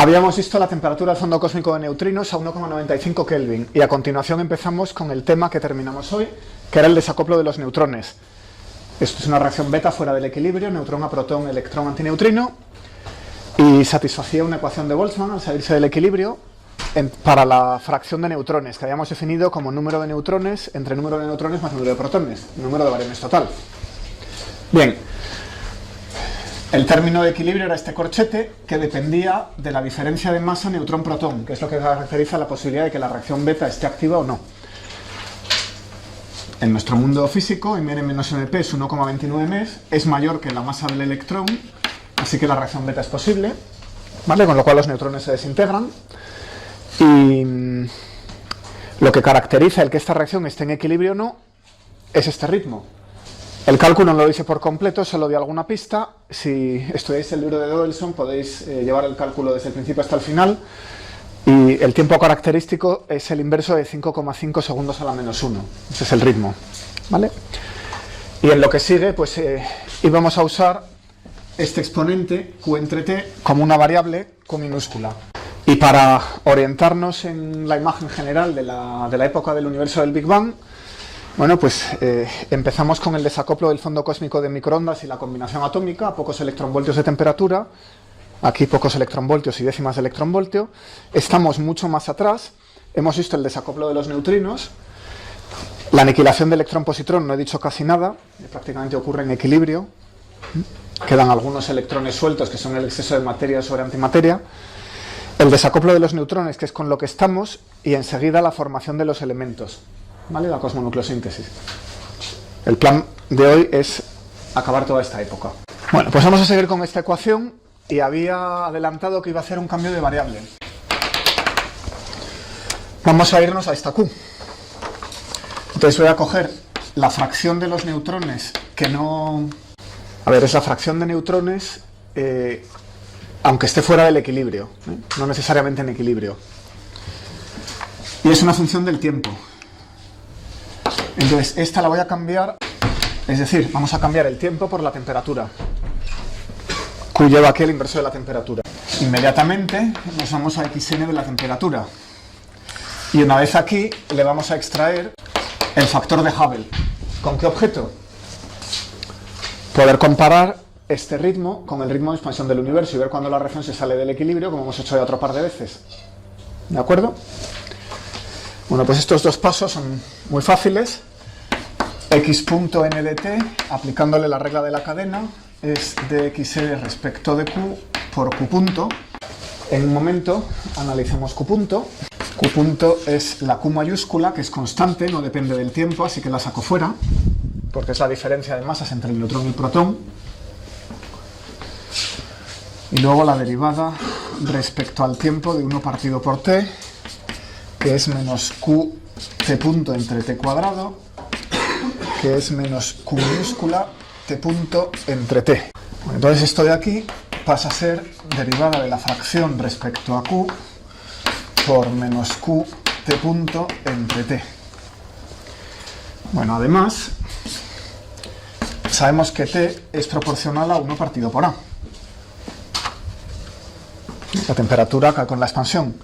Habíamos visto la temperatura del fondo cósmico de neutrinos a 1,95 Kelvin y a continuación empezamos con el tema que terminamos hoy, que era el desacoplo de los neutrones. Esto es una reacción beta fuera del equilibrio, neutrón a protón, electrón antineutrino, y satisfacía una ecuación de Boltzmann al salirse del equilibrio para la fracción de neutrones, que habíamos definido como número de neutrones entre número de neutrones más número de protones, número de bariones total. Bien, el término de equilibrio era este corchete que dependía de la diferencia de masa neutrón-protón, que es lo que caracteriza la posibilidad de que la reacción beta esté activa o no. En nuestro mundo físico, Mn-MP es 1,29 MeV, es mayor que la masa del electrón, así que la reacción beta es posible, ¿vale? Con lo cual los neutrones se desintegran. Y lo que caracteriza el que esta reacción esté en equilibrio o no es este ritmo. El cálculo no lo hice por completo, solo di alguna pista. Si estudiáis el libro de Dodelson podéis llevar el cálculo desde el principio hasta el final. Y el tiempo característico es el inverso de 5,5 segundos a la menos 1. Ese es el ritmo, ¿vale? Y en lo que sigue, pues íbamos a usar este exponente, Q entre T, como una variable Q minúscula. Y para orientarnos en la imagen general de la época del universo del Big Bang, bueno, pues empezamos con el desacoplo del fondo cósmico de microondas y la combinación atómica a pocos electronvoltios de temperatura. Aquí pocos electronvoltios y décimas de electronvoltio. Estamos mucho más atrás. Hemos visto el desacoplo de los neutrinos. La aniquilación de electrón-positrón no he dicho casi nada. Prácticamente ocurre en equilibrio. Quedan algunos electrones sueltos que son el exceso de materia sobre antimateria. El desacoplo de los neutrones, que es con lo que estamos, y enseguida la formación de los elementos, ¿vale? La cosmonucleosíntesis. El plan de hoy es acabar toda esta época. Bueno, pues vamos a seguir con esta ecuación y había adelantado que iba a hacer un cambio de variable. Vamos a irnos a esta Q. Entonces voy a coger la fracción de los neutrones que no... A ver, es la fracción de neutrones... aunque esté fuera del equilibrio, no necesariamente en equilibrio. Y es una función del tiempo. Entonces, esta la voy a cambiar, es decir, vamos a cambiar el tiempo por la temperatura. Q lleva aquí el inverso de la temperatura. Inmediatamente nos vamos a xn de la temperatura. Y una vez aquí, le vamos a extraer el factor de Hubble. ¿Con qué objeto? Poder comparar este ritmo con el ritmo de expansión del universo y ver cuándo la reacción se sale del equilibrio, como hemos hecho ya otro par de veces. ¿De acuerdo? Bueno, pues estos dos pasos son muy fáciles. X.n de t, aplicándole la regla de la cadena, es dxl respecto de q por q punto. En un momento analicemos q punto. Q punto es la q mayúscula, que es constante, no depende del tiempo, así que la saco fuera, porque es la diferencia de masas entre el neutrón y el protón. Y luego la derivada respecto al tiempo de 1 partido por t, que es menos q t punto entre t cuadrado, que es menos q minúscula t punto entre t. Bueno, entonces esto de aquí pasa a ser derivada de la fracción respecto a q por menos q t punto entre t. Bueno, además, sabemos que t es proporcional a 1 partido por a. La temperatura con la expansión,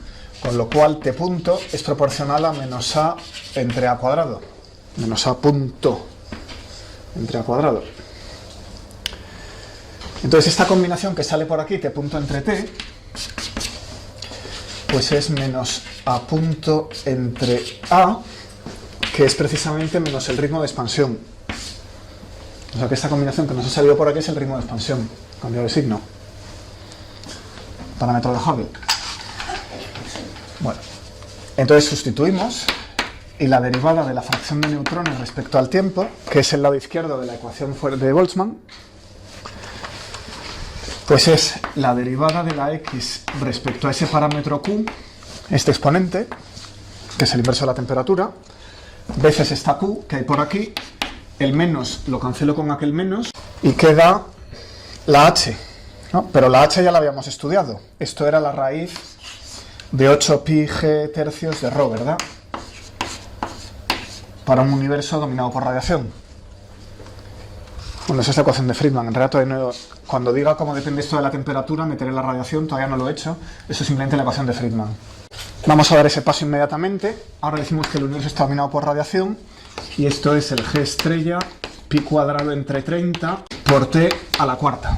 con lo cual t punto es proporcional a menos a entre a cuadrado, menos a punto entre a cuadrado. Entonces esta combinación que sale por aquí, t punto entre t, pues es menos a punto entre a, que es precisamente menos el ritmo de expansión. O sea que esta combinación que nos ha salido por aquí es el ritmo de expansión, cambio de signo. Parámetro de Hubble. Bueno, entonces sustituimos y la derivada de la fracción de neutrones respecto al tiempo, que es el lado izquierdo de la ecuación de Boltzmann, pues es la derivada de la x respecto a ese parámetro q, este exponente, que es el inverso de la temperatura, veces esta q que hay por aquí, el menos lo cancelo con aquel menos y queda la h. ¿No? Pero la h ya la habíamos estudiado. Esto era la raíz de 8 pi g tercios de ρ, ¿verdad? Para un universo dominado por radiación. Bueno, esa es la ecuación de Friedman. En realidad, cuando diga cómo depende esto de la temperatura, meteré la radiación, todavía no lo he hecho. Eso es simplemente la ecuación de Friedman. Vamos a dar ese paso inmediatamente. Ahora decimos que el universo está dominado por radiación. Y esto es el G estrella, pi cuadrado entre 30 por T a la cuarta.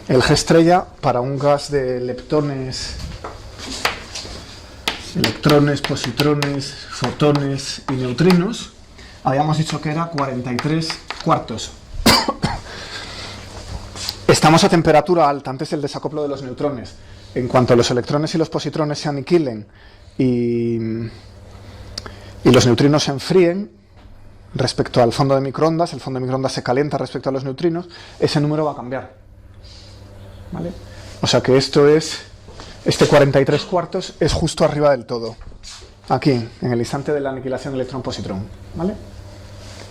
El G estrella para un gas de leptones, electrones, positrones, fotones y neutrinos, habíamos dicho que era 43 cuartos. Estamos a temperatura alta, antes del desacoplo de los neutrones. En cuanto los electrones y los positrones se aniquilen y los neutrinos se enfríen respecto al fondo de microondas, el fondo de microondas se calienta respecto a los neutrinos, ese número va a cambiar. ¿Vale? O sea que este 43 cuartos es justo arriba del todo, aquí, en el instante de la aniquilación electrón-positrón, ¿vale?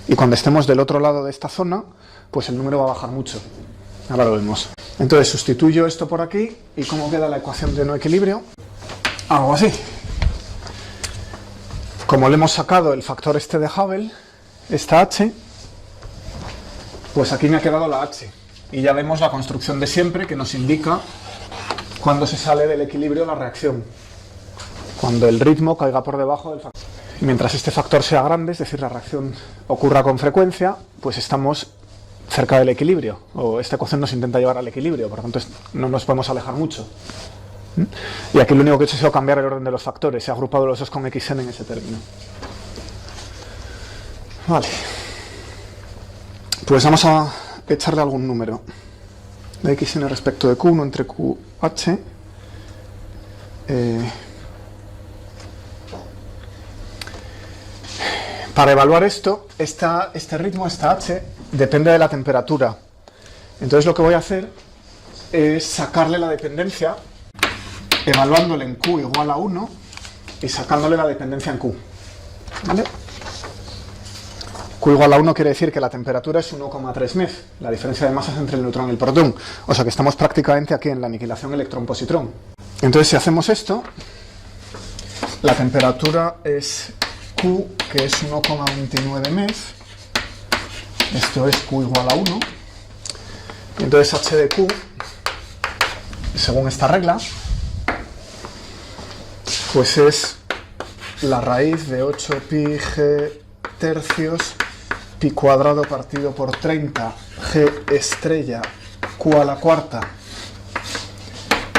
Y cuando estemos del otro lado de esta zona, pues el número va a bajar mucho. Ahora lo vemos. Entonces sustituyo esto por aquí, ¿y cómo queda la ecuación de no equilibrio? Algo así. Como le hemos sacado el factor este de Hubble, esta H, pues aquí me ha quedado la H. Y ya vemos la construcción de siempre que nos indica cuando se sale del equilibrio la reacción. Cuando el ritmo caiga por debajo del factor. Y mientras este factor sea grande, es decir, la reacción ocurra con frecuencia, pues estamos cerca del equilibrio. O esta ecuación nos intenta llevar al equilibrio, por lo tanto no nos podemos alejar mucho. Y aquí lo único que he hecho ha sido cambiar el orden de los factores. He agrupado los dos con xn en ese término. Vale. Pues vamos a echarle algún número de xn respecto de q1 entre qh. Para evaluar esto, este ritmo, esta h, depende de la temperatura. Entonces lo que voy a hacer es sacarle la dependencia, evaluándole en q igual a 1 y sacándole la dependencia en q. ¿Vale? Q igual a 1 quiere decir que la temperatura es 1,3 MeV, la diferencia de masas entre el neutrón y el protón. O sea que estamos prácticamente aquí en la aniquilación electrón-positrón. Entonces si hacemos esto, la temperatura es Q, que es 1,29 MeV. Esto es Q igual a 1. Y entonces H de Q, según esta regla, pues es la raíz de 8 pi g tercios pi cuadrado partido por 30 g estrella q a la cuarta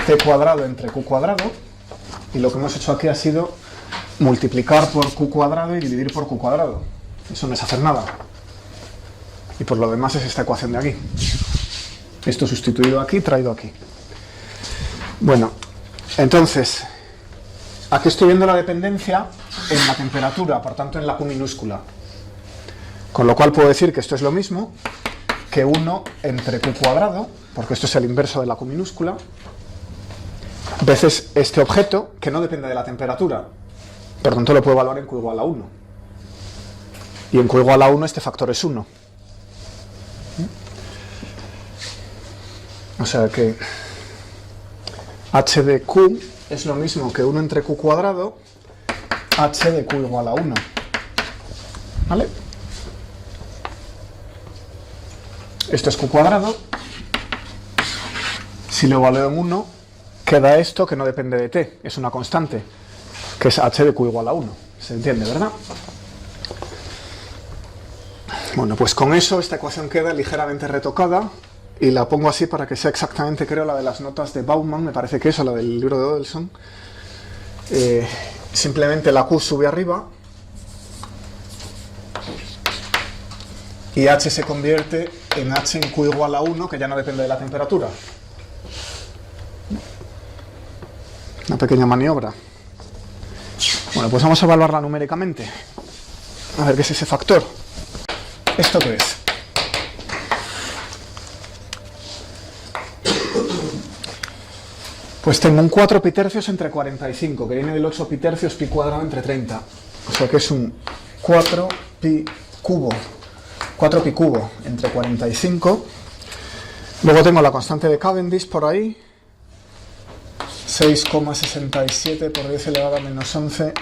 t cuadrado entre q cuadrado, y lo que hemos hecho aquí ha sido multiplicar por q cuadrado y dividir por q cuadrado. Eso no es hacer nada. Y por lo demás es esta ecuación de aquí. Esto sustituido aquí, traído aquí. Bueno, entonces, aquí estoy viendo la dependencia en la temperatura, por tanto en la Q minúscula. Con lo cual puedo decir que esto es lo mismo que 1 entre Q cuadrado, porque esto es el inverso de la Q minúscula, veces este objeto, que no depende de la temperatura. Por tanto lo puedo evaluar en Q igual a 1. Y en Q igual a 1 este factor es 1. O sea que h de q es lo mismo que 1 entre q cuadrado, h de q igual a 1. ¿Vale? Esto es q cuadrado. Si lo evalúo en 1, queda esto que no depende de t, es una constante, que es h de q igual a 1. ¿Se entiende, verdad? Bueno, pues con eso esta ecuación queda ligeramente retocada. Y la pongo así para que sea exactamente, creo, la de las notas de Baumann, me parece que es, o la del libro de Odelson. Simplemente la Q sube arriba y H se convierte en H en Q igual a 1, que ya no depende de la temperatura. Una pequeña maniobra. Bueno, pues vamos a evaluarla numéricamente. A ver qué es ese factor. ¿Esto qué es? Pues tengo un 4 pi tercios entre 45, que viene del 8 pi tercios pi cuadrado entre 30. O sea que es un 4 pi cubo. 4 pi cubo entre 45. Luego tengo la constante de Cavendish por ahí. 6,67 por 10 elevado a menos 11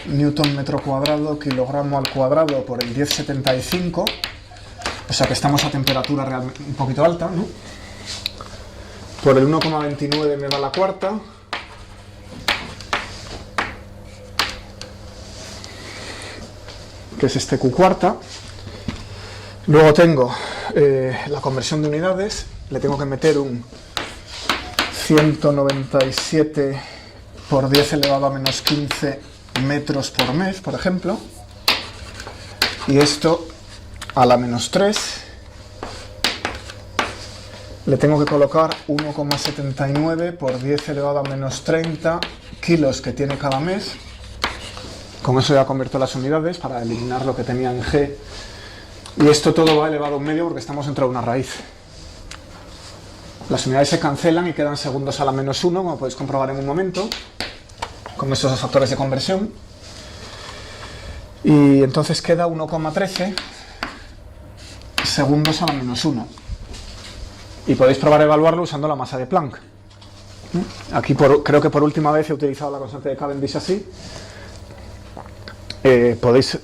newton metro cuadrado, kilogramo al cuadrado por el 10,75. O sea que estamos a temperatura realmente un poquito alta, ¿no? Por el 1,29 me da la cuarta. Que es este Q cuarta. Luego tengo la conversión de unidades. Le tengo que meter un 197 por 10 elevado a menos 15 metros por mes, por ejemplo. Y esto a la menos 3 le tengo que colocar 1,79 por 10 elevado a menos 30 kilos que tiene cada mes. Con eso ya convierto las unidades para eliminar lo que tenía en G. Y esto todo va elevado a un medio porque estamos dentro de una raíz. Las unidades se cancelan y quedan segundos a la menos 1, como podéis comprobar en un momento, con estos dos factores de conversión. Y entonces queda 1,13 segundos a la menos 1. Y podéis probar a evaluarlo usando la masa de Planck. Aquí creo que por última vez he utilizado la constante de Cavendish así. Podéis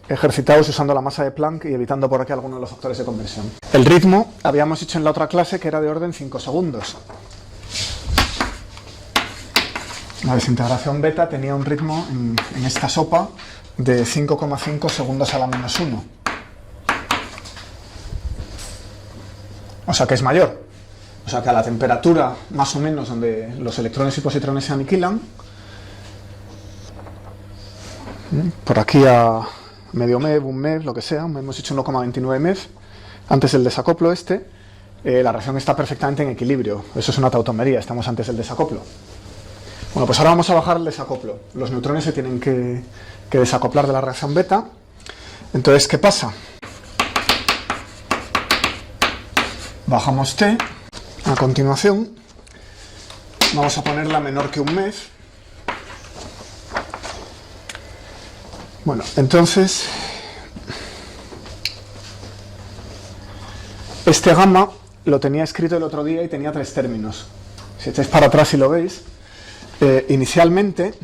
ejercitaros usando la masa de Planck y evitando por aquí alguno de los factores de conversión. El ritmo habíamos dicho en la otra clase que era de orden 5 segundos. La desintegración beta tenía un ritmo en esta sopa de 5,5 segundos a la menos 1. O sea que es mayor. O sea que a la temperatura más o menos donde los electrones y positrones se aniquilan, por aquí a medio MeV, un MeV, lo que sea, hemos hecho 1,29 MeV, antes del desacoplo la reacción está perfectamente en equilibrio. Eso es una tautomería, estamos antes del desacoplo. Bueno, pues ahora vamos a bajar el desacoplo. Los neutrones se tienen que desacoplar de la reacción beta. Entonces, ¿qué pasa? Bajamos T. A continuación, vamos a ponerla menor que un MeV. Bueno, entonces, este gamma lo tenía escrito el otro día y tenía 3 términos. Si echáis para atrás y lo veis, inicialmente,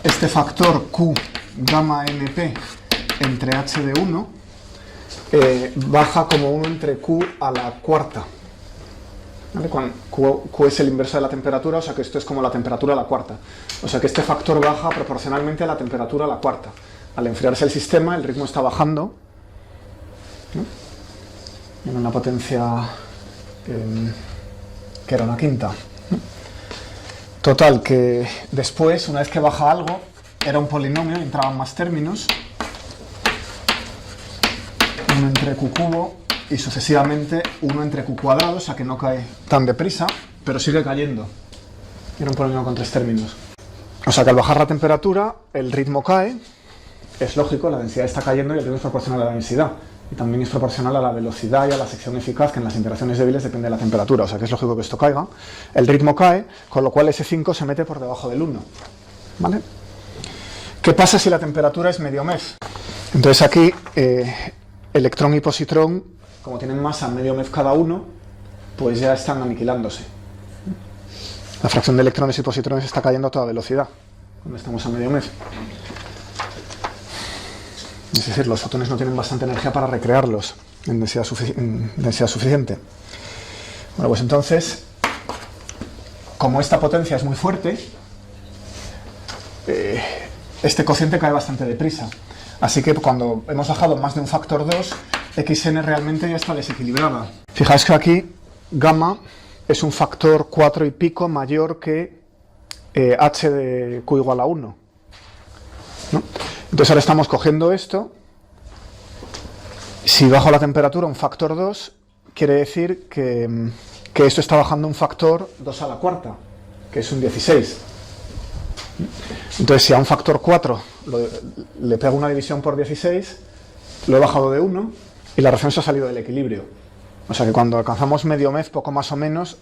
este factor Q gamma NP entre H de 1 baja como 1 entre Q a la cuarta. ¿Vale? Q es el inverso de la temperatura, o sea que esto es como la temperatura a la cuarta. O sea que este factor baja proporcionalmente a la temperatura a la cuarta. Al enfriarse el sistema, el ritmo está bajando, ¿no? En una potencia que era una quinta, ¿no? Total, que después, una vez que baja algo, era un polinomio, entraban más términos. 1 entre Q cubo y sucesivamente 1 entre Q cuadrado, o sea que no cae tan deprisa, pero sigue cayendo. Era un polinomio con 3 términos. O sea que al bajar la temperatura, el ritmo cae, es lógico, la densidad está cayendo y el ritmo es proporcional a la densidad. Y también es proporcional a la velocidad y a la sección eficaz, que en las interacciones débiles depende de la temperatura, o sea que es lógico que esto caiga. El ritmo cae, con lo cual ese 5 se mete por debajo del 1. ¿Vale? ¿Qué pasa si la temperatura es medio MeV? Entonces aquí, electrón y positrón, como tienen masa medio MeV cada uno, pues ya están aniquilándose. La fracción de electrones y positrones está cayendo a toda velocidad cuando estamos a medio MeV. Es decir, los fotones no tienen bastante energía para recrearlos en densidad suficiente. Bueno, pues entonces, como esta potencia es muy fuerte, este cociente cae bastante deprisa. Así que cuando hemos bajado más de un factor 2, Xn realmente ya está desequilibrada. Fijaos que aquí gamma es un factor 4 y pico mayor que h de q igual a 1, ¿no? Entonces ahora estamos cogiendo esto. Si bajo la temperatura un factor 2, quiere decir que esto está bajando un factor 2 a la cuarta, que es un 16. Entonces si a un factor 4 le pego una división por 16, lo he bajado de 1 y la reacción se ha salido del equilibrio. O sea que cuando alcanzamos medio MeV, poco más o menos,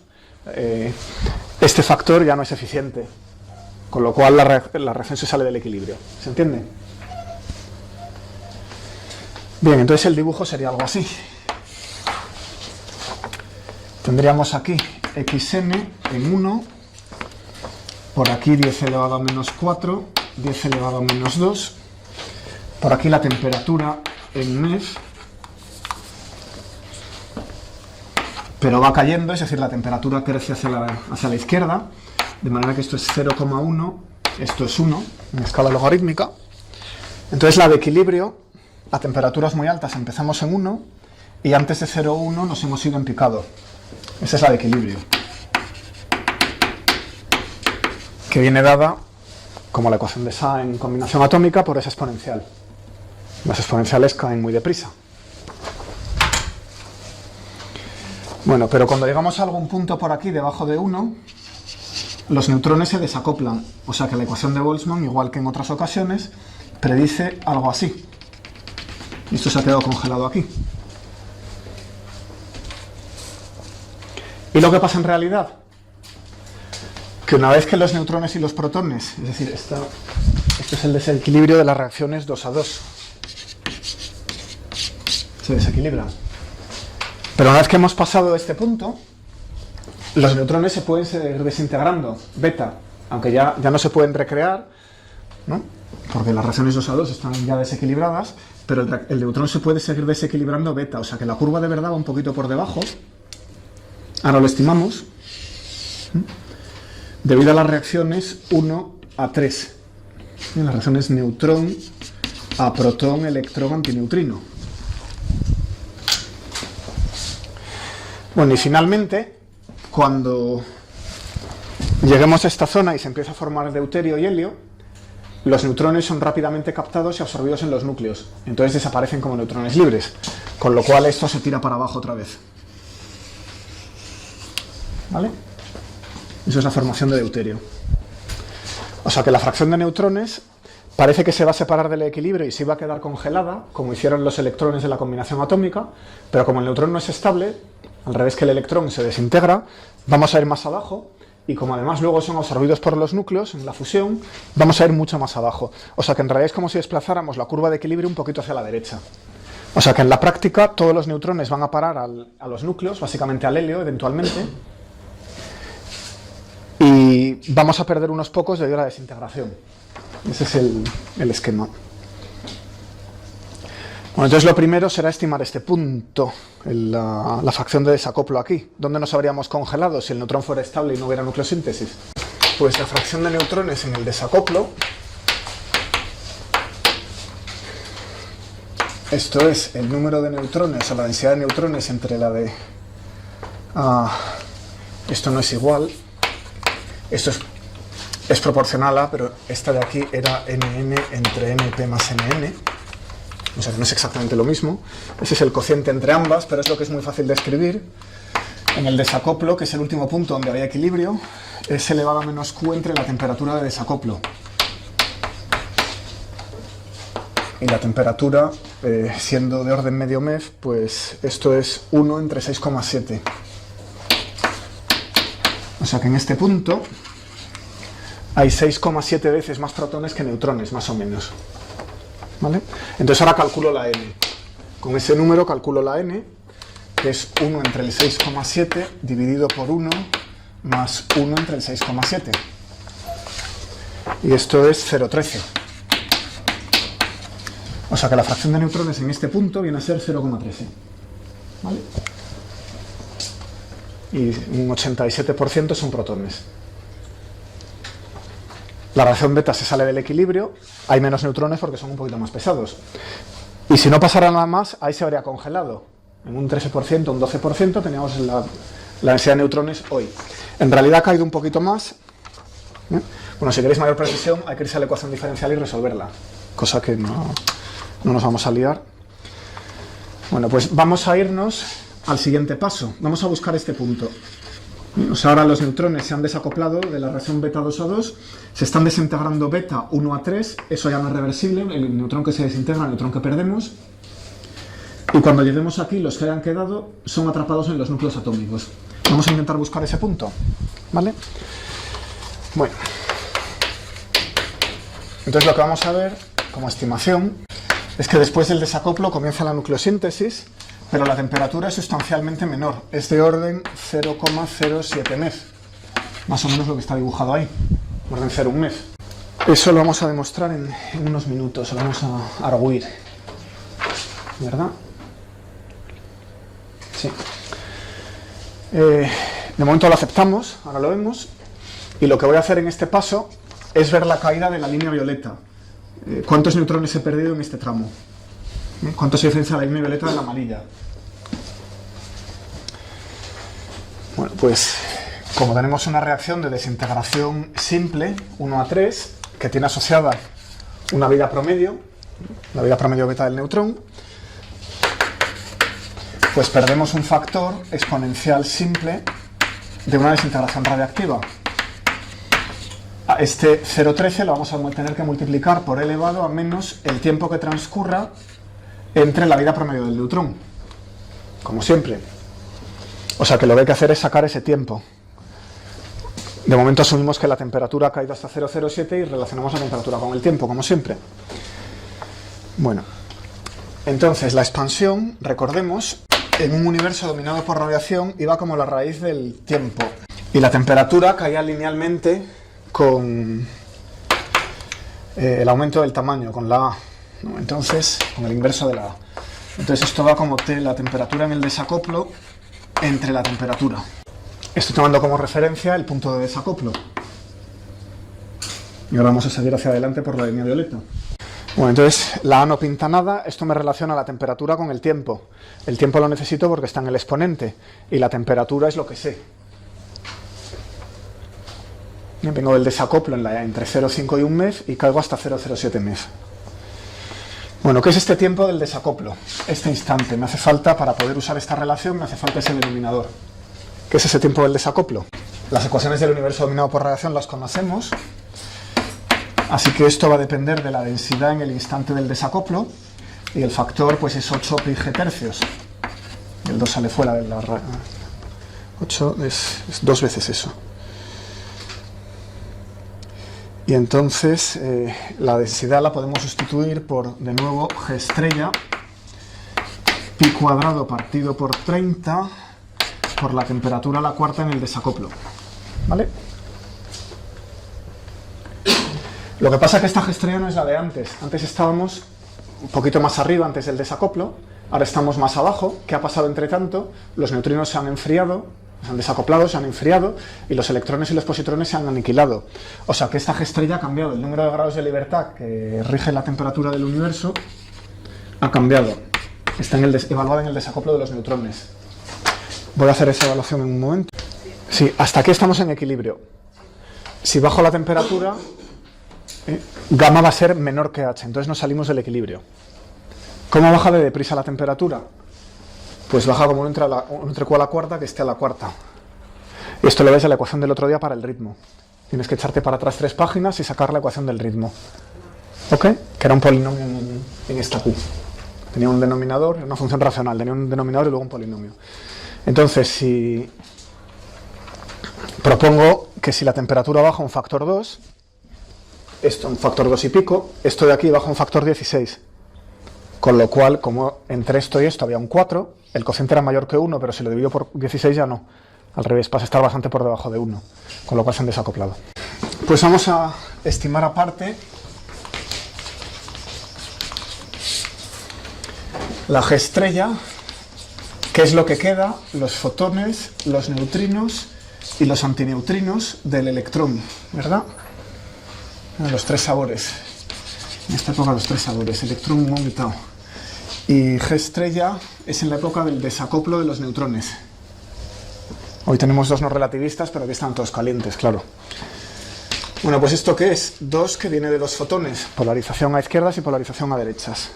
este factor ya no es eficiente. Con lo cual la reacción se sale del equilibrio. ¿Se entiende? Bien, entonces el dibujo sería algo así. Tendríamos aquí Xn en 1 por aquí 10 elevado a menos 4, 10 elevado a menos 2, por aquí la temperatura en MeV, pero va cayendo, es decir, la temperatura crece hacia la izquierda, de manera que esto es 0,1, esto es 1, en escala logarítmica. Entonces la de equilibrio, a temperaturas muy altas empezamos en 1, y antes de 0,1 nos hemos ido en picado. Esa es la de equilibrio, que viene dada, como la ecuación de SA en combinación atómica, por esa exponencial. Las exponenciales caen muy deprisa. Bueno, pero cuando llegamos a algún punto por aquí debajo de 1, los neutrones se desacoplan. O sea que la ecuación de Boltzmann, igual que en otras ocasiones, predice algo así. Y esto se ha quedado congelado aquí. ¿Y lo que pasa en realidad? Que una vez que los neutrones y los protones, es decir, esto es el desequilibrio de las reacciones 2 a 2, se desequilibran. Pero una vez que hemos pasado este punto, los neutrones se pueden seguir desintegrando, beta, aunque ya no se pueden recrear, ¿no? Porque las reacciones 2 a 2 están ya desequilibradas, pero el neutrón se puede seguir desequilibrando beta, o sea que la curva de verdad va un poquito por debajo. Ahora lo estimamos, debido a las reacciones 1 a 3, las reacciones neutrón a protón, electrón, antineutrino. Bueno, y finalmente, cuando lleguemos a esta zona y se empieza a formar deuterio y helio, los neutrones son rápidamente captados y absorbidos en los núcleos, entonces desaparecen como neutrones libres, con lo cual esto se tira para abajo otra vez. ¿Vale? Eso es la formación de deuterio. O sea que la fracción de neutrones parece que se va a separar del equilibrio y se va a quedar congelada, como hicieron los electrones de la combinación atómica, pero como el neutrón no es estable, al revés que el electrón se desintegra, vamos a ir más abajo, y como además luego son absorbidos por los núcleos en la fusión, vamos a ir mucho más abajo. O sea que en realidad es como si desplazáramos la curva de equilibrio un poquito hacia la derecha. O sea que en la práctica todos los neutrones van a parar a los núcleos, básicamente al helio eventualmente, y vamos a perder unos pocos debido a la desintegración. Ese es el esquema. Bueno, entonces lo primero será estimar este punto, la fracción de desacoplo aquí. ¿Dónde nos habríamos congelado si el neutrón fuera estable y no hubiera nucleosíntesis? Pues la fracción de neutrones en el desacoplo, esto es el número de neutrones o la densidad de neutrones entre la de... esto no es igual. Esto es proporcional a, pero esta de aquí era nn entre np más nn, o sea que no es exactamente lo mismo. Ese es el cociente entre ambas, pero es lo que es muy fácil de escribir. En el desacoplo, que es el último punto donde había equilibrio, es elevado a menos q entre la temperatura de desacoplo. Y la temperatura, siendo de orden medio MeV, pues esto es 1 entre 6,7. O sea que en este punto hay 6,7 veces más protones que neutrones, más o menos. ¿Vale? Entonces ahora calculo la n. Con ese número calculo la n, que es 1 entre el 6,7 dividido por 1 más 1 entre el 6,7. Y esto es 0,13. O sea que la fracción de neutrones en este punto viene a ser 0,13. ¿Vale? Y un 87% son protones. La reacción beta se sale del equilibrio, hay menos neutrones porque son un poquito más pesados. Y si no pasara nada más, ahí se habría congelado. En un 13%, un 12% teníamos la densidad de neutrones hoy. En realidad ha caído un poquito más. Bueno, si queréis mayor precisión, hay que irse a la ecuación diferencial y resolverla. Cosa que no nos vamos a liar. Bueno, pues vamos a irnos al siguiente paso. Vamos a buscar este punto. O sea, ahora los neutrones se han desacoplado de la reacción beta 2 a 2, se están desintegrando beta 1 a 3, eso ya no es reversible, el neutrón que se desintegra, el neutrón que perdemos, y cuando lleguemos aquí, los que hayan quedado son atrapados en los núcleos atómicos. Vamos a intentar buscar ese punto, ¿vale? Bueno, entonces lo que vamos a ver como estimación es que después del desacoplo comienza la nucleosíntesis, pero la temperatura es sustancialmente menor, es de orden 0,07 MeV, más o menos lo que está dibujado ahí. orden 0, un mes. Eso lo vamos a demostrar en unos minutos, lo vamos a arguir, ¿verdad? Sí. De momento lo aceptamos, ahora lo vemos, y lo que voy a hacer en este paso es ver la caída de la línea violeta. ¿Cuántos neutrones he perdido en este tramo? ¿Cuánto se diferencia la línea violeta de la amarilla? Bueno, pues como tenemos una reacción de desintegración simple, 1 a 3, que tiene asociada una vida promedio, la vida promedio beta del neutrón, pues perdemos un factor exponencial simple de una desintegración radiactiva. A este 0,13 lo vamos a tener que multiplicar por elevado a menos el tiempo que transcurra entre la vida promedio del neutrón, como siempre. O sea que lo que hay que hacer es sacar ese tiempo. De momento asumimos que la temperatura ha caído hasta 0,07 y relacionamos la temperatura con el tiempo, como siempre. Bueno, entonces la expansión, recordemos, en un universo dominado por radiación iba como la raíz del tiempo. Y la temperatura caía linealmente con el aumento del tamaño, con la A, ¿no? Entonces, con el inverso de la A. Entonces esto va como la temperatura en el desacoplo entre la temperatura. Estoy tomando como referencia el punto de desacoplo. Y ahora vamos a seguir hacia adelante por la línea violeta. Bueno, entonces la A no pinta nada, esto me relaciona la temperatura con el tiempo. El tiempo lo necesito porque está en el exponente, y la temperatura es lo que sé. Vengo del desacoplo entre 0,5 y un mes y caigo hasta 0,07 mes. Bueno, ¿qué es este tiempo del desacoplo? Este instante. Me hace falta, para poder usar esta relación, me hace falta ese denominador. ¿Qué es ese tiempo del desacoplo? Las ecuaciones del universo dominado por radiación las conocemos, así que esto va a depender de la densidad en el instante del desacoplo, y el factor pues es 8 pi g tercios. El 2 sale fuera de la... 8 es 2 veces eso. Y entonces la densidad la podemos sustituir por, de nuevo, g estrella, pi cuadrado partido por 30 por la temperatura a la cuarta en el desacoplo. ¿Vale? Lo que pasa es que esta g estrella no es la de antes. Antes estábamos un poquito más arriba, antes del desacoplo. Ahora estamos más abajo. ¿Qué ha pasado entre tanto? Los neutrinos se han enfriado, se han desacoplado, se han enfriado, y los electrones y los positrones se han aniquilado. O sea que esta g estrella ha cambiado. El número de grados de libertad que rige la temperatura del universo ha cambiado. Está evaluada en el desacoplo de los neutrones. Voy a hacer esa evaluación en un momento. Sí, hasta aquí estamos en equilibrio. Si bajo la temperatura, gamma va a ser menor que h, entonces nos salimos del equilibrio. ¿Cómo baja de deprisa la temperatura? Pues baja como un entre Q a la cuarta que esté a la cuarta. Y esto lo ves en la ecuación del otro día para el ritmo. Tienes que echarte para atrás 3 páginas y sacar la ecuación del ritmo. ¿Ok? Que era un polinomio en esta Q. Tenía un denominador, una función racional, tenía un denominador y luego un polinomio. Entonces, si propongo que si la temperatura baja un factor 2, esto un factor 2 y pico, esto de aquí baja un factor 16. Con lo cual, como entre esto y esto había un 4, el cociente era mayor que 1, pero si lo divido por 16 ya no. Al revés, pasa a estar bastante por debajo de 1, con lo cual se han desacoplado. Pues vamos a estimar aparte la G estrella, que es lo que queda, los fotones, los neutrinos y los antineutrinos del electrón, ¿verdad? Los 3 sabores. En esta época los 3 sabores, electrón, muón y tau. Y G estrella es en la época del desacoplo de los neutrones. Hoy tenemos 2 no relativistas, pero aquí están todos calientes, claro. Bueno, pues ¿esto qué es? 2 que viene de los fotones, polarización a izquierdas y polarización a derechas.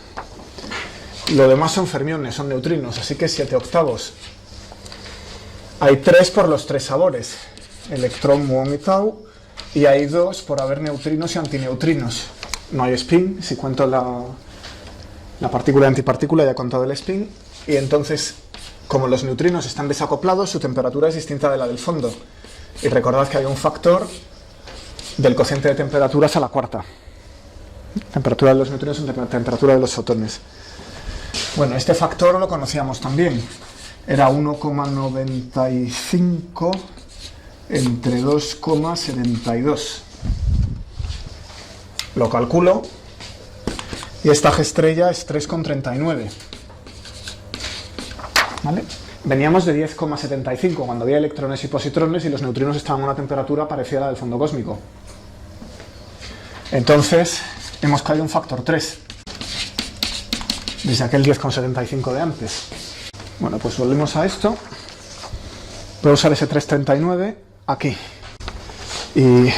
Lo demás son fermiones, son neutrinos, así que 7 octavos. Hay 3 por los 3 sabores, electrón, muón y tau, y hay 2 por haber neutrinos y antineutrinos. No hay spin, si cuento la partícula y antipartícula ya he contado el spin, y entonces, como los neutrinos están desacoplados, su temperatura es distinta de la del fondo. Y recordad que hay un factor del cociente de temperaturas a la cuarta. Temperatura de los neutrinos en temperatura de los fotones. Bueno, este factor lo conocíamos también. Era 1,95 entre 2,72. Lo calculo y esta G estrella es 3,39. ¿Vale? Veníamos de 10,75 cuando había electrones y positrones y los neutrinos estaban a una temperatura parecida a la del fondo cósmico. Entonces hemos caído un factor 3 desde aquel 10,75 de antes. Bueno, pues volvemos a esto. Voy a usar ese 3,39 aquí. Y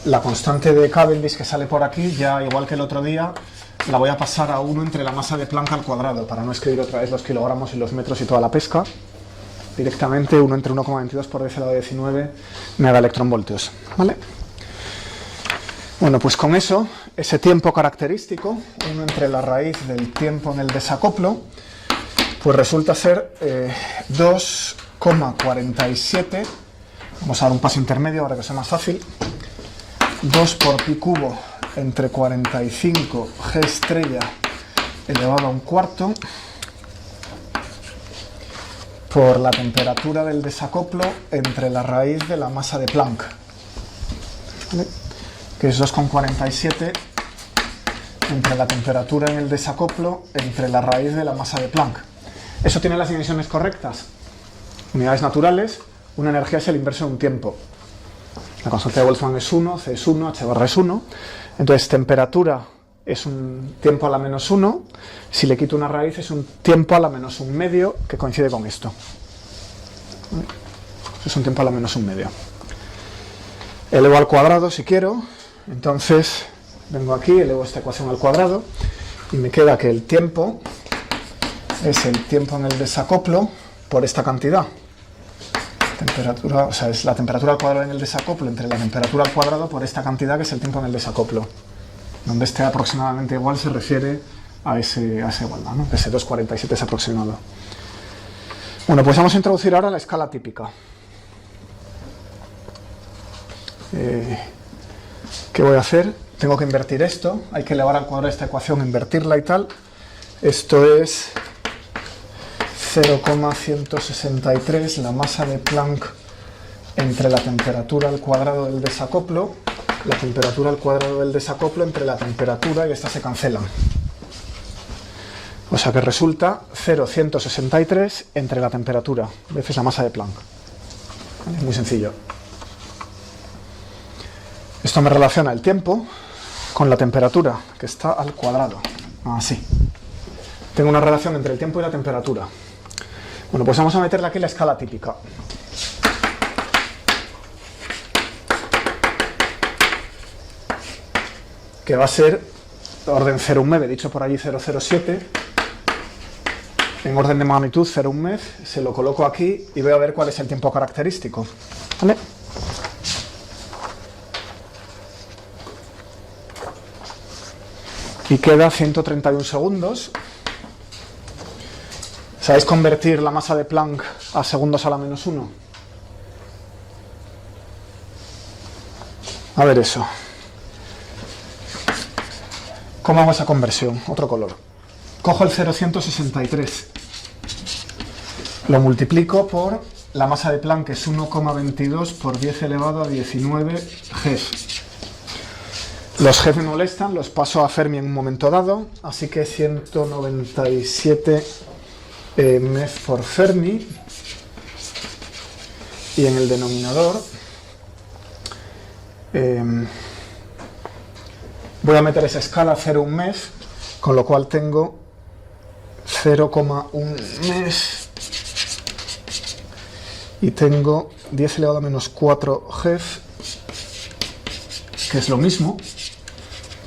la constante de Cavendish que sale por aquí, ya igual que el otro día, la voy a pasar a 1 entre la masa de Planck al cuadrado, para no escribir otra vez los kilogramos y los metros y toda la pesca. Directamente 1 entre 1,22 por 10 elevado a 19 megaelectronvoltios. ¿Vale? Bueno, pues con eso, ese tiempo característico, 1 entre la raíz del tiempo en el desacoplo, pues resulta ser 2,47. Vamos a dar un paso intermedio para que sea más fácil. 2 por pi cubo entre 45 G estrella elevado a un cuarto por la temperatura del desacoplo entre la raíz de la masa de Planck, ¿vale? Que es 2,47 entre la temperatura en el desacoplo entre la raíz de la masa de Planck. ¿Eso tiene las dimensiones correctas? Unidades naturales, una energía es el inverso de un tiempo. La constante de Boltzmann es 1, C es 1, H barra es 1. Entonces, temperatura es un tiempo a la menos 1. Si le quito una raíz, es un tiempo a la menos 1 medio, que coincide con esto. Es un tiempo a la menos 1 medio. Elevo al cuadrado si quiero. Entonces, vengo aquí, elevo esta ecuación al cuadrado. Y me queda que el tiempo es el tiempo en el desacoplo por esta cantidad. Temperatura, o sea, es la temperatura al cuadrado en el desacoplo entre la temperatura al cuadrado por esta cantidad que es el tiempo en el desacoplo. Donde esté aproximadamente igual se refiere a esa igualdad, ¿no? Que ese 2,47 es aproximado. Bueno, pues vamos a introducir ahora la escala típica. ¿Qué voy a hacer? Tengo que invertir esto, hay que elevar al cuadrado esta ecuación, invertirla y tal. Esto es 0,163 la masa de Planck entre la temperatura al cuadrado del desacoplo, la temperatura al cuadrado del desacoplo entre la temperatura y estas se cancelan. O sea que resulta 0,163 entre la temperatura veces la masa de Planck. Es muy sencillo. Esto me relaciona el tiempo con la temperatura, que está al cuadrado. Así. Tengo una relación entre el tiempo y la temperatura. Bueno, pues vamos a meterle aquí la escala típica. Que va a ser orden 0,1 MeV, dicho por allí 0,07. En orden de magnitud 0,1 MeV, se lo coloco aquí y voy a ver cuál es el tiempo característico. ¿Vale? Y queda 131 segundos. ¿Sabéis convertir la masa de Planck a segundos a la menos 1? A ver eso. ¿Cómo hago esa conversión? Otro color. Cojo el 0,163. Lo multiplico por la masa de Planck, que es 1,22 por 10 elevado a 19 G. Los G me molestan, los paso a Fermi en un momento dado, así que 197 MeV por Fermi, y en el denominador voy a meter esa escala 0,1 MeV, con lo cual tengo 0,1 MeV y tengo 10 elevado a menos 4 GeV, que es lo mismo.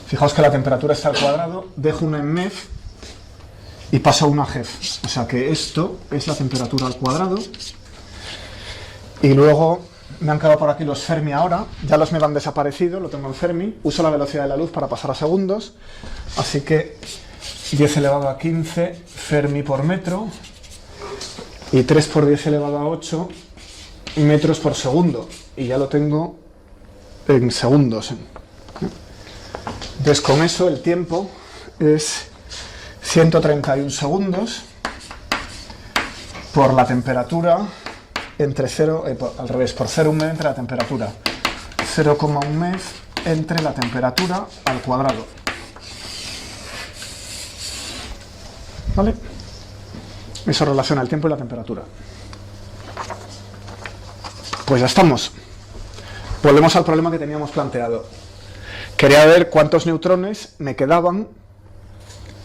Fijaos que la temperatura está al cuadrado, dejo una en MeV y paso a una GeV. O sea que esto es la temperatura al cuadrado. Y luego me han quedado por aquí los Fermi ahora. Ya los MeV han desaparecido, lo tengo en Fermi. Uso la velocidad de la luz para pasar a segundos. Así que 10 elevado a 15 Fermi por metro. Y 3 por 10 elevado a 8 metros por segundo. Y ya lo tengo en segundos. Entonces con eso el tiempo es 131 segundos por la temperatura entre 0, al revés, por 0,1 MeV entre la temperatura. 0,1 MeV entre la temperatura al cuadrado. ¿Vale? Eso relaciona el tiempo y la temperatura. Pues ya estamos. Volvemos al problema que teníamos planteado. Quería ver cuántos neutrones me quedaban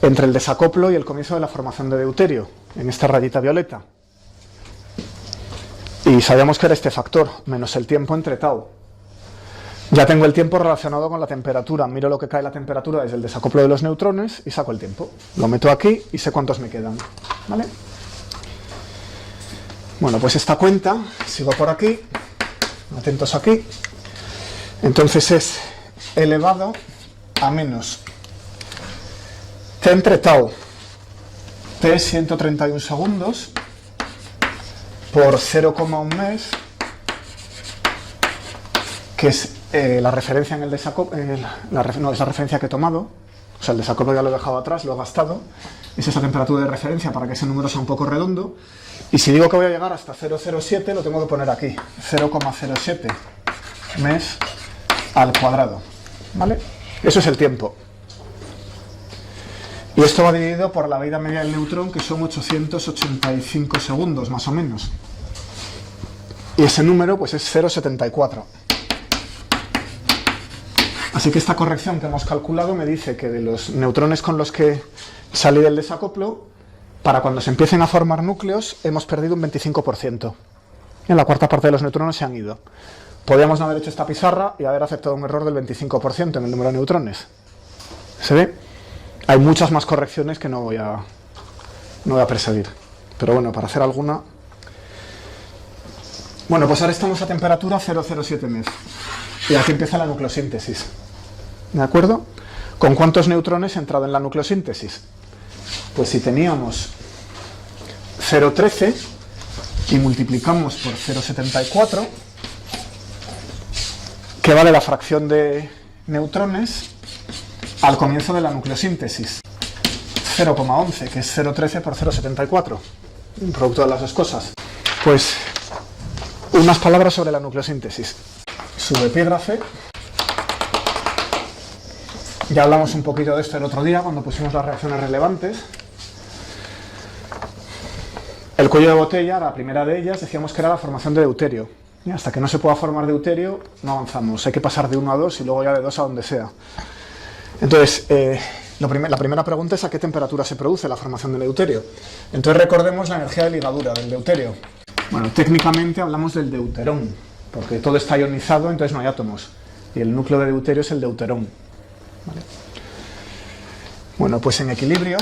entre el desacoplo y el comienzo de la formación de deuterio, en esta rayita violeta. Y sabíamos que era este factor, menos el tiempo entre tau. Ya tengo el tiempo relacionado con la temperatura. Miro lo que cae la temperatura desde el desacoplo de los neutrones y saco el tiempo. Lo meto aquí y sé cuántos me quedan. ¿Vale? Bueno, pues esta cuenta, sigo por aquí, atentos aquí. Entonces es elevado a menos t entre tau, t es 131 segundos, por 0,1 mes, que es la referencia en el desacoplo, no, es la referencia que he tomado, o sea, el desacoplo ya lo he dejado atrás, lo he gastado, es esa temperatura de referencia para que ese número sea un poco redondo, y si digo que voy a llegar hasta 0,07, lo tengo que poner aquí, 0,07 mes al cuadrado, ¿vale? Eso es el tiempo. Y esto va dividido por la vida media del neutrón, que son 885 segundos, más o menos. Y ese número, pues es 0,74. Así que esta corrección que hemos calculado me dice que de los neutrones con los que salí del desacoplo, para cuando se empiecen a formar núcleos, hemos perdido un 25%. En la cuarta parte de los neutrones se han ido. Podríamos no haber hecho esta pizarra y haber aceptado un error del 25% en el número de neutrones. ¿Se ve? Hay muchas más correcciones que no voy a perseguir. Pero bueno, para hacer alguna... Bueno, pues ahora estamos a temperatura 0,07 mes. Y aquí empieza la nucleosíntesis. ¿De acuerdo? ¿Con cuántos neutrones he entrado en la nucleosíntesis? Pues si teníamos 0,13 y multiplicamos por 0,74, ¿qué vale la fracción de neutrones al comienzo de la nucleosíntesis? 0,11, que es 0,13 por 0,74, un producto de las dos cosas. Pues unas palabras sobre la nucleosíntesis. Subepígrafe. Ya hablamos un poquito de esto el otro día cuando pusimos las reacciones relevantes. El cuello de botella, la primera de ellas, decíamos que era la formación de deuterio. Y hasta que no se pueda formar deuterio, no avanzamos. Hay que pasar de 1 a 2 y luego ya de 2 a donde sea. Entonces, la primera pregunta es a qué temperatura se produce la formación del deuterio. Entonces recordemos la energía de ligadura del deuterio. Bueno, técnicamente hablamos del deuterón, porque todo está ionizado, entonces no hay átomos. Y el núcleo de deuterio es el deuterón. ¿Vale? Bueno, pues en equilibrio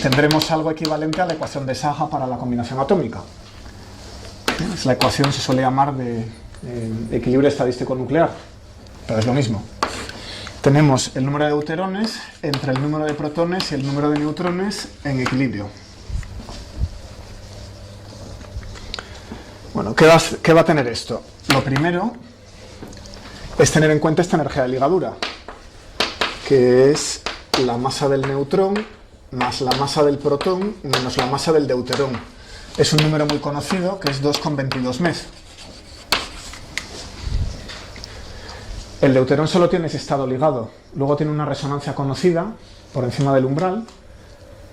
tendremos algo equivalente a la ecuación de Saha para la combinación atómica. Es la ecuación, se suele llamar de equilibrio estadístico nuclear, pero es lo mismo. Tenemos el número de deuterones entre el número de protones y el número de neutrones en equilibrio. Bueno, ¿qué va a tener esto? Lo primero es tener en cuenta esta energía de ligadura, que es la masa del neutrón más la masa del protón menos la masa del deuterón. Es un número muy conocido, que es 2,22 mes. El deuterón solo tiene ese estado ligado, luego tiene una resonancia conocida por encima del umbral,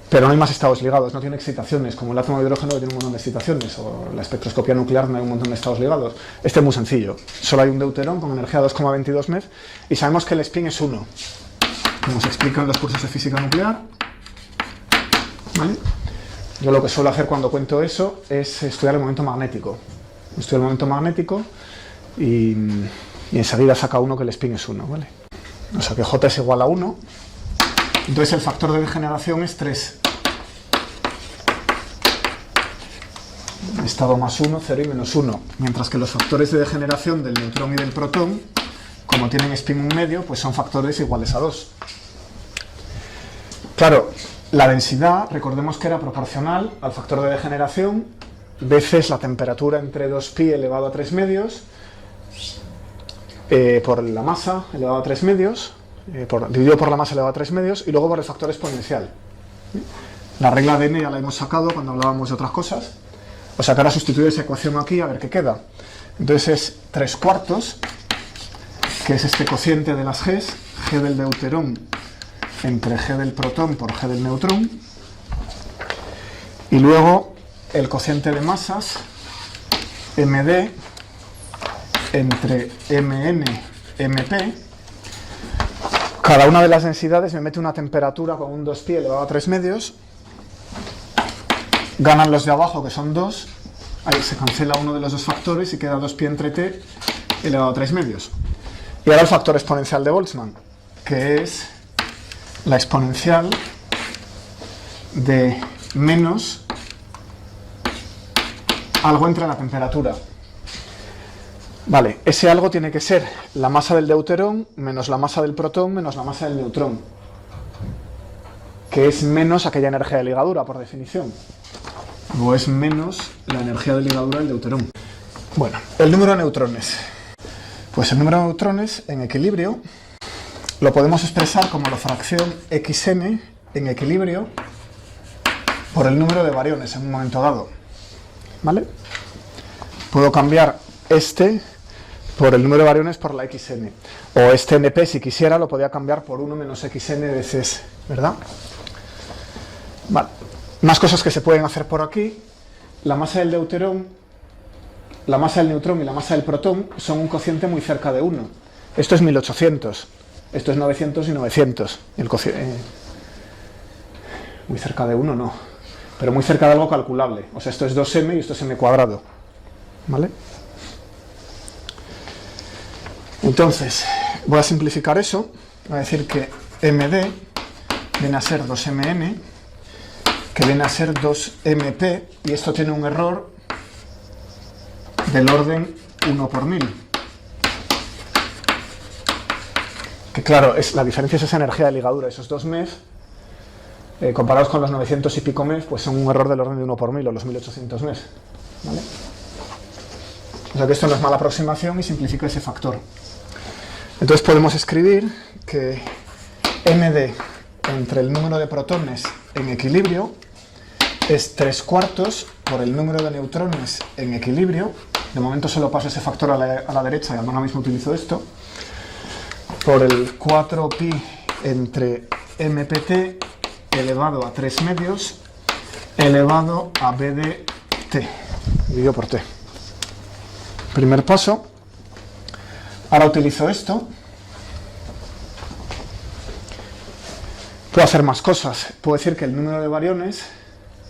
pero no hay más estados ligados, no tiene excitaciones, como el átomo de hidrógeno que tiene un montón de excitaciones, o la espectroscopía nuclear no hay un montón de estados ligados. Este es muy sencillo, solo hay un deuterón con energía 2,22 mes y sabemos que el spin es 1, como se explica en los cursos de física nuclear. ¿Vale? Yo lo que suelo hacer cuando cuento eso es estudiar el momento magnético. Estudio el momento magnético y enseguida saca uno que el spin es 1, ¿vale? O sea que J es igual a 1. Entonces el factor de degeneración es 3. Estado más 1, 0 y menos 1. Mientras que los factores de degeneración del neutrón y del protón, como tienen spin 1 medio, pues son factores iguales a 2. Claro, la densidad, recordemos que era proporcional al factor de degeneración veces la temperatura entre 2pi elevado a 3 medios por la masa elevado a 3 medios, dividido por la masa elevado a 3 medios y luego por el factor exponencial. La regla de n ya la hemos sacado cuando hablábamos de otras cosas. O sea que ahora sustituyo esa ecuación aquí a ver qué queda. Entonces es 3 cuartos que es este cociente de las Gs, G del deuterón entre G del protón por G del neutrón, y luego el cociente de masas, Md entre Mn, Mp. Cada una de las densidades me mete una temperatura con un 2π elevado a 3 medios. Ganan los de abajo, que son 2. Ahí se cancela uno de los dos factores y queda 2π entre t elevado a 3 medios. Y ahora el factor exponencial de Boltzmann, que es la exponencial de menos algo entre la temperatura. Vale, ese algo tiene que ser la masa del deuterón menos la masa del protón menos la masa del neutrón, que es menos aquella energía de ligadura, por definición. O es menos la energía de ligadura del deuterón. Bueno, el número de neutrones. Pues el número de neutrones en equilibrio lo podemos expresar como la fracción xn en equilibrio por el número de bariones en un momento dado. ¿Vale? Puedo cambiar este por el número de bariones por la xn. O este np, si quisiera, lo podría cambiar por 1 menos xn veces, ¿verdad? Vale. Más cosas que se pueden hacer por aquí. La masa del deuterón, la masa del neutrón y la masa del protón son un cociente muy cerca de 1. Esto es 1800. Esto es 900 y 900. Muy cerca de 1 no, pero muy cerca de algo calculable. O sea, esto es 2m y esto es m cuadrado. ¿Vale? Entonces, voy a simplificar eso. Voy a decir que md viene a ser 2mn, que viene a ser 2mp, y esto tiene un error del orden 1 por 1000. Que claro, la diferencia es esa energía de ligadura. Esos 2 mes, comparados con los 900 y pico mes, pues son un error del orden de 1 por 1000, o los 1800 mes. ¿Vale? O sea que esto no es mala aproximación y simplifica ese factor. Entonces podemos escribir que md entre el número de protones en equilibrio es 3/4 por el número de neutrones en equilibrio. De momento solo paso ese factor a la derecha y ahora mismo utilizo esto. Por el 4π entre mpt elevado a 3 medios elevado a b de t, dividido por t. Primer paso. Ahora utilizo esto. Puedo hacer más cosas. Puedo decir que el número de bariones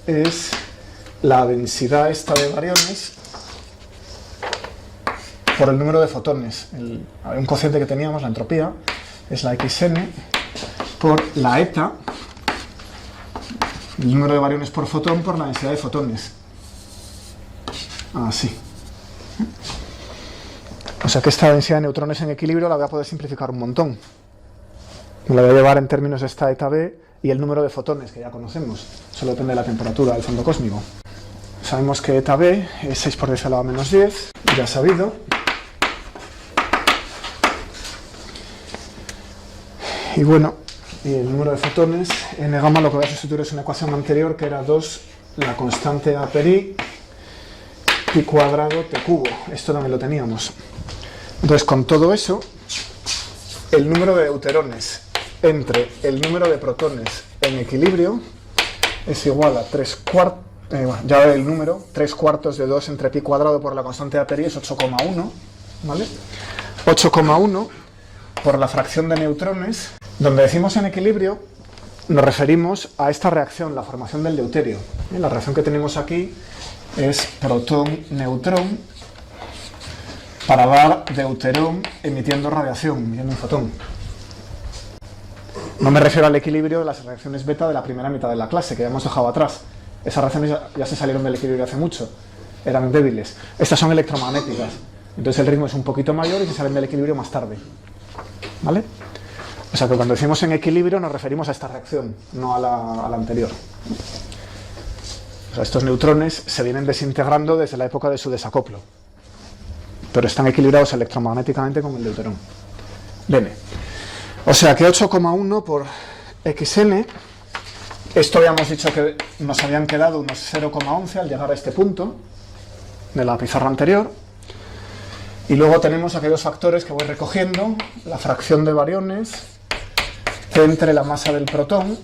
es la densidad esta de bariones por el número de fotones. Un cociente que teníamos, la entropía, es la xn por la eta, el número de bariones por fotón por la densidad de fotones. Así. O sea que esta densidad de neutrones en equilibrio la voy a poder simplificar un montón. Me la voy a llevar en términos de esta eta b y el número de fotones, que ya conocemos. Solo depende de la temperatura del fondo cósmico. Sabemos que eta b es 6 por 10 elevado a menos 10, ya sabido. Y bueno, y el número de fotones, n gamma, lo que voy a sustituir es una ecuación anterior que era 2, la constante a per i, pi cuadrado t cubo. Esto también lo teníamos. Entonces, con todo eso, el número de deuterones entre el número de protones en equilibrio es igual a 3/4, ya ve el número, 3/4 de 2 entre pi cuadrado por la constante de a per i es 8,1, ¿vale? 8,1 por la fracción de neutrones. Donde decimos en equilibrio, nos referimos a esta reacción, la formación del deuterio. La reacción que tenemos aquí es protón-neutrón para dar deuterón emitiendo radiación, emitiendo un fotón. No me refiero al equilibrio de las reacciones beta de la primera mitad de la clase, que ya hemos dejado atrás. Esas reacciones ya se salieron del equilibrio hace mucho, eran débiles. Estas son electromagnéticas, entonces el ritmo es un poquito mayor y se salen del equilibrio más tarde. ¿Vale? O sea que cuando decimos en equilibrio nos referimos a esta reacción, no a la anterior. O sea, estos neutrones se vienen desintegrando desde la época de su desacoplo, pero están equilibrados electromagnéticamente con el deuterón. Bien. O sea que 8,1 por xn, esto habíamos dicho que nos habían quedado unos 0,11 al llegar a este punto de la pizarra anterior, Y luego tenemos aquellos factores que voy recogiendo, la fracción de bariones entre la masa del protón,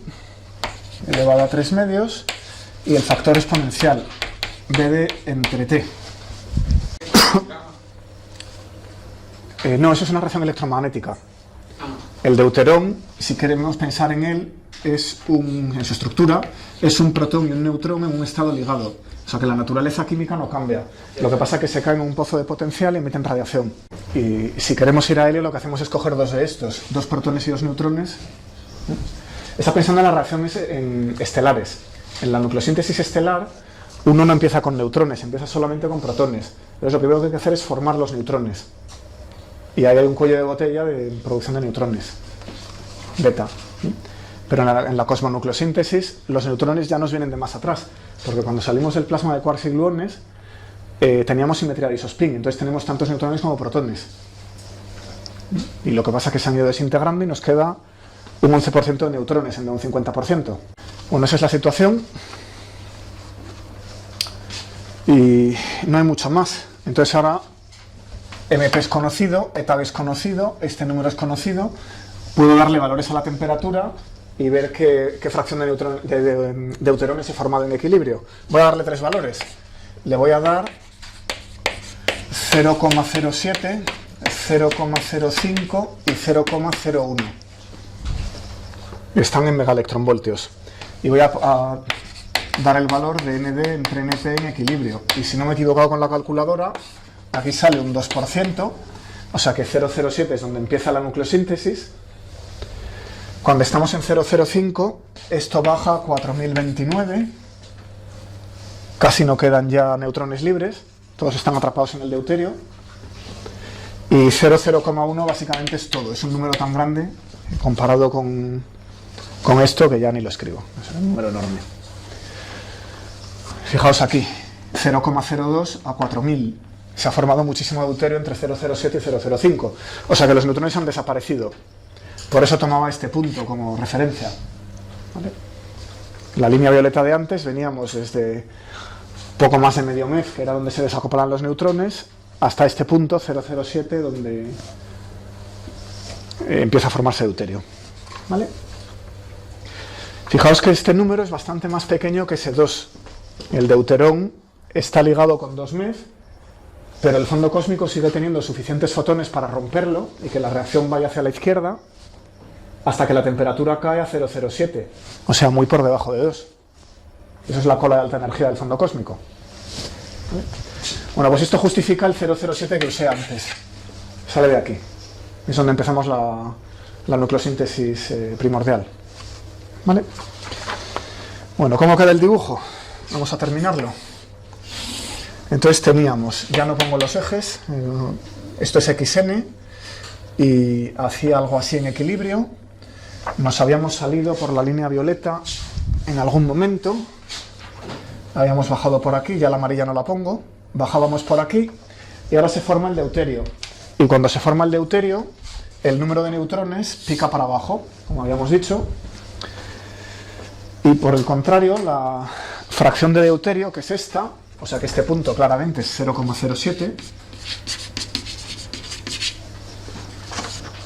elevado a 3 medios, y el factor exponencial, BD entre T. No, eso es una reacción electromagnética. El deuterón, si queremos pensar en él, en su estructura, es un protón y un neutrón en un estado ligado. O sea que la naturaleza química no cambia. Lo que pasa es que se caen en un pozo de potencial y emiten radiación. Y si queremos ir a helio, lo que hacemos es coger dos de estos, 2 protones y 2 neutrones. Está pensando en las reacciones estelares. En la nucleosíntesis estelar, uno no empieza con neutrones, empieza solamente con protones. Entonces lo primero que hay que hacer es formar los neutrones. Y ahí hay un cuello de botella de producción de neutrones, beta. Pero en la cosmonucleosíntesis, los neutrones ya nos vienen de más atrás, porque cuando salimos del plasma de quarks y gluones, teníamos simetría de isospin, entonces tenemos tantos neutrones como protones. Y lo que pasa es que se han ido desintegrando y nos queda un 11% de neutrones en vez de un 50%. Bueno, esa es la situación. Y no hay mucho más. Entonces ahora MP es conocido, eta es conocido, este número es conocido, puedo darle valores a la temperatura y ver qué fracción de deuterones se ha formado en equilibrio. Voy a darle 3 valores. Le voy a dar 0,07, 0,05 y 0,01. Están en megaelectronvoltios. Y voy a dar el valor de ND entre NP en equilibrio. Y si no me he equivocado con la calculadora, aquí sale un 2%, o sea que 0,07 es donde empieza la nucleosíntesis. Cuando estamos en 0,05, esto baja a 4029, casi no quedan ya neutrones libres, todos están atrapados en el deuterio, y 0,01 básicamente es todo, es un número tan grande comparado con esto que ya ni lo escribo, es un número enorme. Fijaos aquí, 0,02 a 4000, se ha formado muchísimo deuterio entre 0,07 y 0,05, o sea que los neutrones han desaparecido. Por eso tomaba este punto como referencia. ¿Vale? La línea violeta de antes veníamos desde poco más de medio MEF, que era donde se desacoplan los neutrones, hasta este punto, 0,07, donde empieza a formarse deuterio. ¿Vale? Fijaos que este número es bastante más pequeño que ese 2. El deuterón está ligado con 2 MEF, pero el fondo cósmico sigue teniendo suficientes fotones para romperlo y que la reacción vaya hacia la izquierda, hasta que la temperatura cae a 0,07, o sea, muy por debajo de 2. Eso es la cola de alta energía del fondo cósmico. ¿Vale? Bueno, pues esto justifica el 0,07 que usé antes. Sale de aquí. Es donde empezamos la nucleosíntesis primordial. ¿Vale? Bueno, ¿cómo queda el dibujo? Vamos a terminarlo. Entonces teníamos, ya no pongo los ejes, esto es XN, y hacía algo así en equilibrio. Nos habíamos salido por la línea violeta en algún momento, habíamos bajado por aquí, ya la amarilla no la pongo, bajábamos por aquí y ahora se forma el deuterio. Y cuando se forma el deuterio, el número de neutrones pica para abajo, como habíamos dicho, y por el contrario, la fracción de deuterio, que es esta, o sea que este punto claramente es 0,07,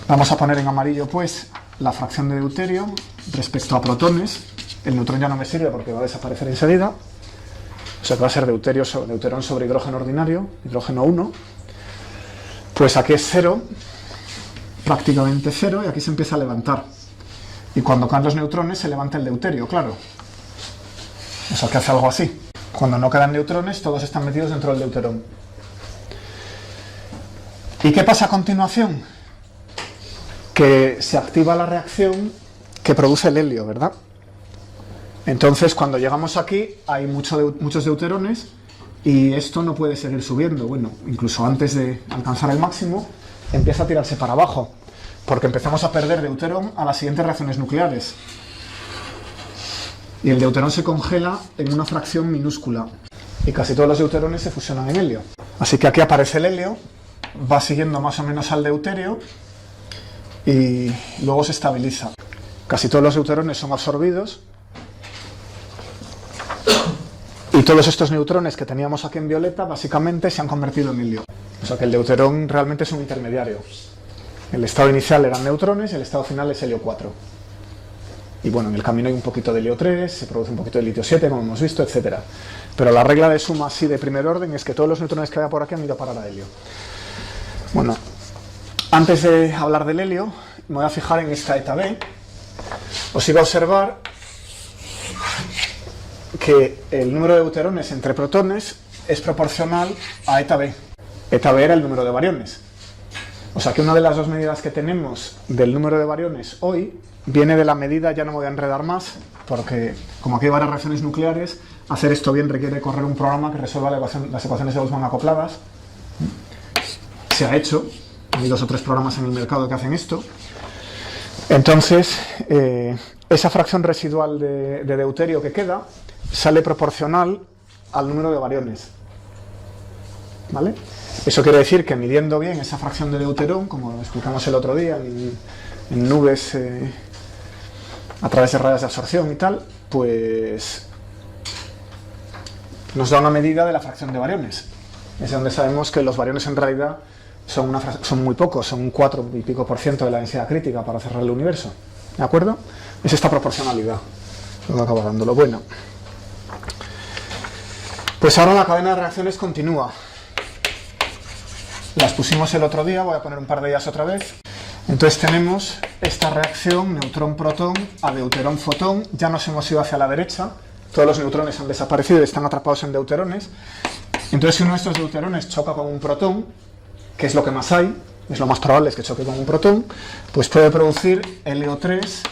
vamos a poner en amarillo pues la fracción de deuterio respecto a protones. El neutrón ya no me sirve porque va a desaparecer enseguida, o sea que va a ser deuterón sobre hidrógeno ordinario, hidrógeno 1, pues aquí es 0, prácticamente 0, y aquí se empieza a levantar. Y cuando caen los neutrones se levanta el deuterio, claro. O sea que hace algo así. Cuando no quedan neutrones, todos están metidos dentro del deuterón. ¿Y qué pasa a continuación? Que se activa la reacción que produce el helio, ¿verdad? Entonces, cuando llegamos aquí, hay muchos deuterones y esto no puede seguir subiendo. Bueno, incluso antes de alcanzar el máximo, empieza a tirarse para abajo, porque empezamos a perder deuterón a las siguientes reacciones nucleares. Y el deuterón se congela en una fracción minúscula. Y casi todos los deuterones se fusionan en helio. Así que aquí aparece el helio, va siguiendo más o menos al deuterio y luego se estabiliza. Casi todos los deuterones son absorbidos y todos estos neutrones que teníamos aquí en violeta básicamente se han convertido en helio. O sea que el deuterón realmente es un intermediario. El estado inicial eran neutrones y el estado final es helio 4. Y bueno, en el camino hay un poquito de helio 3, se produce un poquito de litio 7, como hemos visto, etc. Pero la regla de suma así de primer orden es que todos los neutrones que haya por aquí han ido a parar a helio. Bueno, antes de hablar del helio, me voy a fijar en esta eta B. Os iba a observar que el número de deuterones entre protones es proporcional a eta B. Eta B era el número de bariones. O sea que una de las dos medidas que tenemos del número de bariones hoy viene de la medida, ya no me voy a enredar más, porque como aquí hay varias reacciones nucleares, hacer esto bien requiere correr un programa que resuelva las ecuaciones de Boltzmann acopladas. Se ha hecho, hay 2 o 3 programas en el mercado que hacen esto. Entonces, esa fracción residual de deuterio que queda sale proporcional al número de bariones. ¿Vale? Eso quiere decir que midiendo bien esa fracción de deuterón, como explicamos el otro día, en nubes a través de rayas de absorción y tal, pues nos da una medida de la fracción de bariones. Es donde sabemos que los bariones en realidad son muy pocos, son un 4 y pico % de la densidad crítica para cerrar el universo. ¿De acuerdo? Es esta proporcionalidad lo que acaba dándolo. Bueno, pues ahora la cadena de reacciones continúa. Las pusimos el otro día, voy a poner un par de ellas otra vez. Entonces tenemos esta reacción neutrón-protón a deuterón-fotón. Ya nos hemos ido hacia la derecha, todos los neutrones han desaparecido y están atrapados en deuterones. Entonces si uno de estos deuterones choca con un protón, que es lo que más hay, es lo más probable es que choque con un protón, pues puede producir helio 3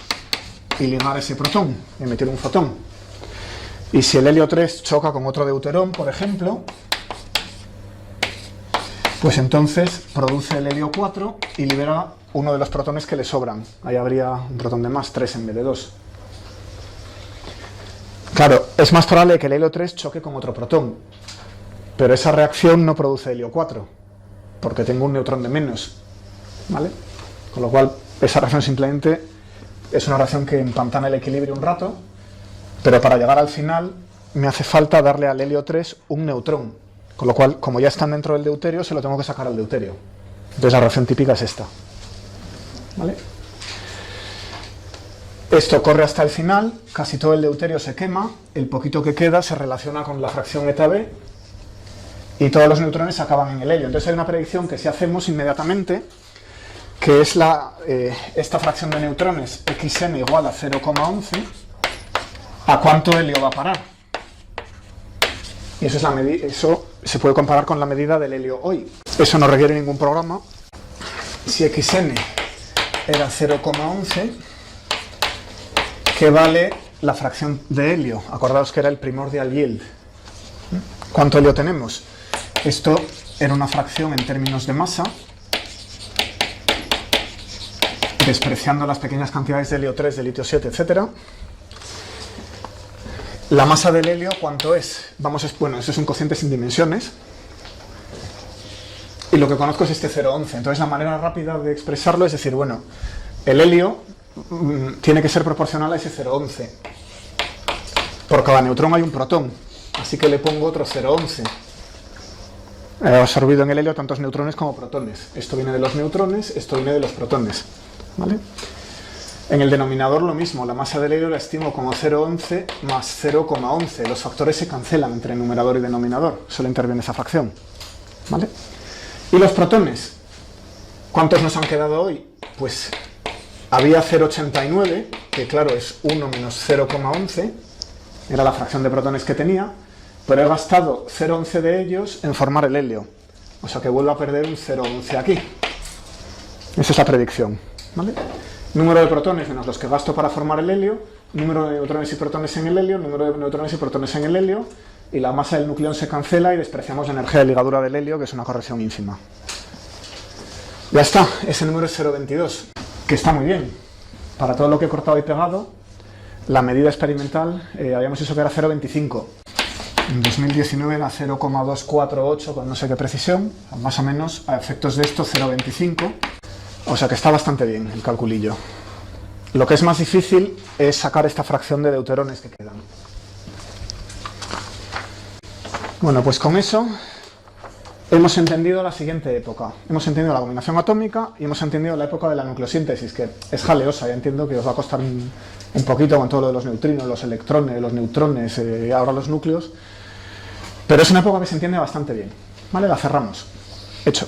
y ligar ese protón, emitir un fotón. Y si el helio 3 choca con otro deuterón, por ejemplo, pues entonces produce el helio 4 y libera uno de los protones que le sobran. Ahí habría un protón de más, 3 en vez de 2. Claro, es más probable que el helio 3 choque con otro protón, pero esa reacción no produce helio 4, porque tengo un neutrón de menos, ¿vale? Con lo cual, esa reacción simplemente es una reacción que empantana el equilibrio un rato, pero para llegar al final me hace falta darle al helio 3 un neutrón. Con lo cual, como ya están dentro del deuterio, se lo tengo que sacar al deuterio. Entonces la reacción típica es esta. ¿Vale? Esto corre hasta el final, casi todo el deuterio se quema, el poquito que queda se relaciona con la fracción eta B y todos los neutrones acaban en el helio. Entonces hay una predicción que si hacemos inmediatamente, que es esta fracción de neutrones xn igual a 0,11, ¿a cuánto helio va a parar? Y eso se puede comparar con la medida del helio hoy. Eso no requiere ningún programa. Si xn era 0,11, ¿qué vale la fracción de helio? Acordaos que era el primordial yield. ¿Cuánto helio tenemos? Esto era una fracción en términos de masa, despreciando las pequeñas cantidades de helio 3, de litio 7, etc. La masa del helio, ¿cuánto es? Bueno, eso es un cociente sin dimensiones. Y lo que conozco es este 0,11. Entonces la manera rápida de expresarlo es decir, bueno, el helio tiene que ser proporcional a ese 0,11. Por cada neutrón hay un protón. Así que le pongo otro 0,11. He absorbido en el helio tantos neutrones como protones. Esto viene de los neutrones, esto viene de los protones. ¿Vale? En el denominador lo mismo, la masa del helio la estimo como 0,11 más 0,11. Los factores se cancelan entre numerador y denominador, solo interviene esa fracción. ¿Vale? ¿Y los protones? ¿Cuántos nos han quedado hoy? Pues había 0,89, que claro es 1 menos 0,11, era la fracción de protones que tenía, pero he gastado 0,11 de ellos en formar el helio. O sea que vuelvo a perder un 0,11 aquí. Esa es la predicción. ¿Vale? Número de protones menos los que gasto para formar el helio, número de neutrones y protones en el helio, número de neutrones y protones en el helio, y la masa del nucleón se cancela y despreciamos la energía de ligadura del helio, que es una corrección ínfima. Ya está, ese número es 0,22, que está muy bien. Para todo lo que he cortado y pegado, la medida experimental habíamos dicho que era 0,25. En 2019 era 0,248 con no sé qué precisión, más o menos a efectos de esto 0,25. O sea que está bastante bien el calculillo. Lo que es más difícil es sacar esta fracción de deuterones que quedan. Bueno, pues con eso hemos entendido la siguiente época. Hemos entendido la combinación atómica y hemos entendido la época de la nucleosíntesis, que es jaleosa, ya entiendo que os va a costar un poquito con todo lo de los neutrinos, los electrones, los neutrones, ahora los núcleos, pero es una época que se entiende bastante bien. ¿Vale? La cerramos. Hecho.